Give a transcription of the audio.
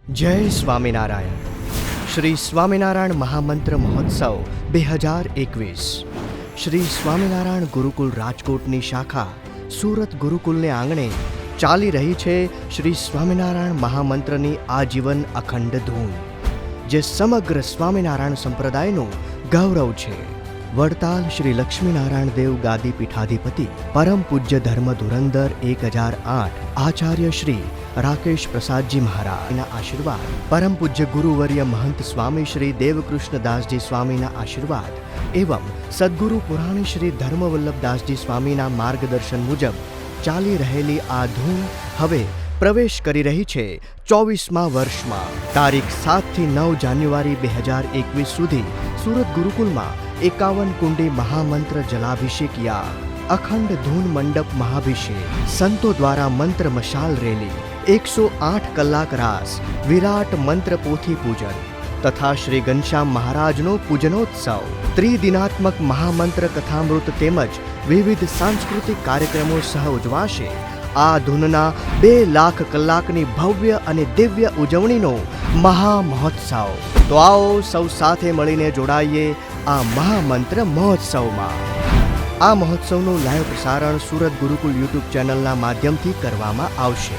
જય સ્વામિનારાયણ. શ્રી સ્વામિનારાયણ મહામંત્ર મહોત્સવ 2021. શ્રી સ્વામિનારાયણ ગુરુકુલ રાજકોટની શાખા સુરત ગુરુકુલને આંગણે ચાલી રહી છે શ્રી સ્વામિનારાયણ મહામંત્રની આજીવન અખંડ ધૂન, જે સમગ્ર સ્વામિનારાયણ સંપ્રદાયનું ગૌરવ છે. વડતાલ શ્રી લક્ષ્મીનારાયણ દેવ ગાદી પીઠાધિપતિ પરમ પૂજ્ય ધર્મ ધુરંધર 1008 આચાર્ય શ્રી રાકેશ પ્રસાદજી મહારાજના આશીર્વાદ, પરમ પૂજ્ય ગુરુવર્ય મહંત સ્વામી શ્રી દેવકૃષ્ણદાસજી સ્વામીના આશીર્વાદ એવં સદગુરુ પુરાણી શ્રી ધર્મવલ્લભદાસજી સ્વામીના માર્ગદર્શન મુજબ ચાલી રહેલી આ ધૂન હવે પ્રવેશ કરી રહી છે 24મા વર્ષમાં. તારીખ 7 થી 9 જાન્યુઆરી 2021 સુધી સુરત ગુરુકુલમાં 51 કુંડી મહામંત્ર જલાભિષેક યા અખંડ ધૂન મંડપ મહાભિષેક, સંતો દ્વારા મંત્ર મશાલ રેલી, 108 કલાક રાસ, વિરાટ મંત્ર પોથી પૂજન તથા શ્રી ઘનશ્યામ મહારાજનો પૂજનોત્સવ, ત્રિદિનાત્મક મહામંત્ર કથામૃત તેમજ વિવિધ સાંસ્કૃતિક કાર્યક્રમો સહ ઉજવાશે. આ ધૂનના 2 લાખ કલાકની ભવ્ય અને દિવ્ય ઉજવણીનો મહામહોત્સવ. તો આવો સૌ સાથે મળીને જોડાઈએ આ મહામંત્ર મહોત્સવમાં. આ મહોત્સવનું લાઈવ પ્રસારણ સુરત ગુરુકુલ યુટ્યુબ ચેનલના માધ્યમથી કરવામાં આવશે.